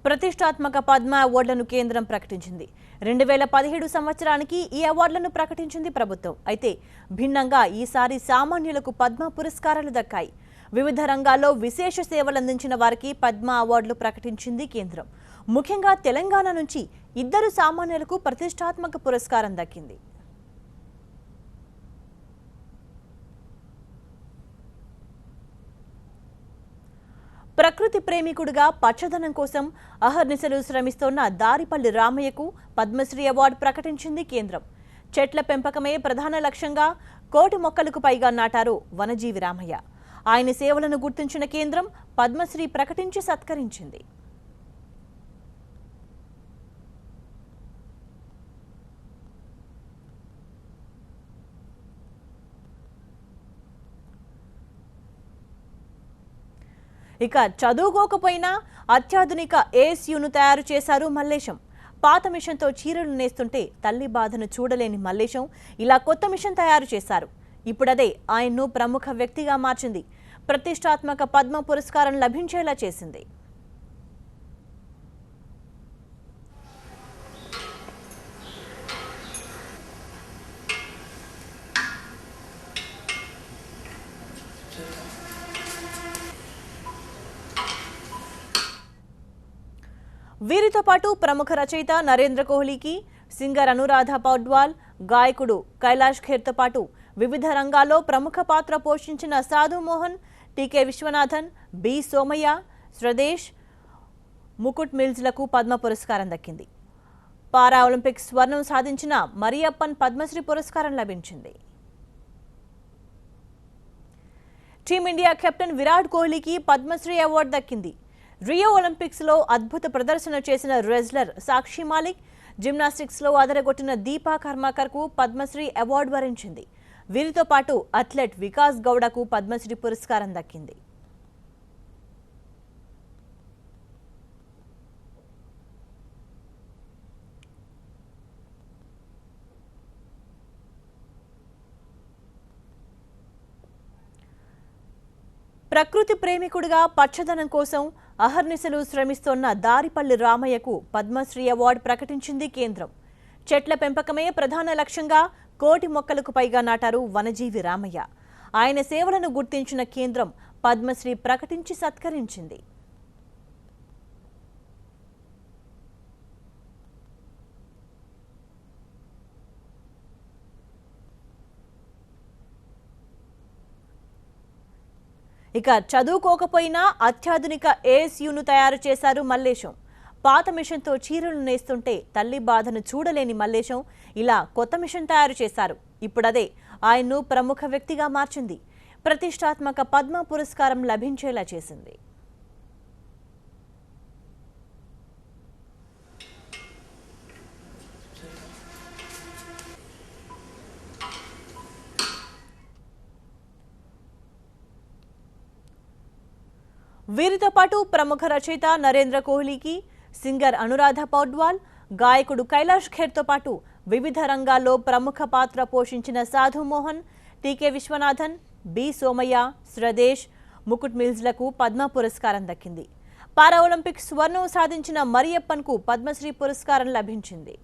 ప్రతిష్టాత్మక పద్మ అవార్డులను కేంద్రం ప్రకటించింది. 2017 సంవత్సరానికి ఈ అవార్డులను ప్రకటించింది ప్రభుత్వం. అయితే భిన్నంగా ఈసారి సామాన్యులకు పద్మ పురస్కారాలు దక్కాయి. వివిధ రంగాల్లో విశేష సేవలు అందించిన వారికి పద్మ అవార్డులు ప్రకటించింది కేంద్రం. ముఖ్యంగా తెలంగాణ నుంచి 2 సామాన్యులకు ప్రతిష్టాత్మక పురస్కారం దక్కింది. ప్రకృతి ప్రేమికుడిగా పచ్చదనం కోసం అహర్నిశలు శ్రమిస్తోన్న దారిపల్లి రామయ్యకు పద్మశ్రీ అవార్డు ప్రకటించింది కేంద్రం. చెట్ల పెంపకమే ప్రధాన లక్ష్యంగా 1 కోటి మొక్కలకు పైగా నాటారు వనజీవి రామయ్య. ఆయన సేవలను గుర్తించిన కేంద్రం పద్మశ్రీ ప్రకటించి సత్కరించింది. ఇక చదువుకోకపోయినా అత్యాధునిక ఏఎస్యూను తయారు చేశారు మల్లేశం. పాత మిషన్తో చీరలు నేస్తుంటే తల్లి బాధను చూడలేని మల్లేశం ఇలా కొత్త మిషన్ తయారు చేశారు. ఇప్పుడదే ఆయన్ను ప్రముఖ వ్యక్తిగా మార్చింది. ప్రతిష్టాత్మక పద్మ పురస్కారం లభించేలా చేసింది. వీరితో పాటు ప్రముఖ రచయిత నరేంద్ర కోహ్లీకి, సింగర్ అనురాధ పౌడ్వాల్, గాయకుడు కైలాష్ ఖేర్తో పాటు వివిధ రంగాల్లో ప్రముఖ పాత్ర పోషించిన సాధు మోహన్, టీకే విశ్వనాథన్, బి సోమయ్య, స్వదేశ్, ముకుట్ మిల్స్లకు పద్మ పురస్కారం దక్కింది. పారా ఒలింపిక్స్ స్వర్ణం సాధించిన మరియప్పన్ పద్మశ్రీ పురస్కారం లభించింది. టీమిండియా కెప్టెన్ విరాట్ కోహ్లీకి పద్మశ్రీ అవార్డు దక్కింది. రియో ఒలింపిక్స్లో అద్భుత ప్రదర్శన చేసిన రెజ్లర్ సాక్షి మాలిక్, జిమ్నాస్టిక్స్లో అదరగొట్టిన దీపా కర్మాకర్కు పద్మశ్రీ అవార్డు వరించింది. వీరితో పాటు అథ్లెట్ వికాస్ గౌడకు పద్మశ్రీ పురస్కారం దక్కింది. ప్రకృతి ప్రేమికుడిగా పచ్చదనం కోసం అహర్నిశలు శ్రమిస్తోన్న దారిపల్లి రామయ్యకు పద్మశ్రీ అవార్డు ప్రకటించింది కేంద్రం. చెట్ల పెంపకమే ప్రధాన లక్ష్యంగా 1 కోటి మొక్కలకు పైగా నాటారు వనజీవి రామయ్య. ఆయన సేవలను గుర్తించిన కేంద్రం పద్మశ్రీ ప్రకటించి సత్కరించింది. ఇక చదువుకోకపోయినా అత్యాధునిక ఏఎస్యూను తయారు చేశారు మల్లేశం. పాత మిషన్తో చీరలు నేస్తుంటే తల్లి బాధను చూడలేని మల్లేశం ఇలా కొత్త మిషన్ తయారు చేశారు. ఇప్పుడదే ఆయన్ను ప్రముఖ వ్యక్తిగా మార్చింది. ప్రతిష్టాత్మక పద్మ పురస్కారం లభించేలా చేసింది. వీరితో పాటు ప్రముఖ రచయిత నరేంద్ర కోహ్లీకి, సింగర్ అనురాధ పౌడ్వాల్, గాయకుడు కైలాష్ ఖేర్తో పాటు వివిధ రంగాల్లో ప్రముఖ పాత్ర పోషించిన సాధు మోహన్, టీకే విశ్వనాథన్, బి సోమయ్య, స్వదేశ్, ముకుట్ మిల్స్లకు పద్మ పురస్కారం దక్కింది. పారా ఒలింపిక్స్ స్వర్ణం సాధించిన మరియప్పన్కు పద్మశ్రీ పురస్కారం లభించింది.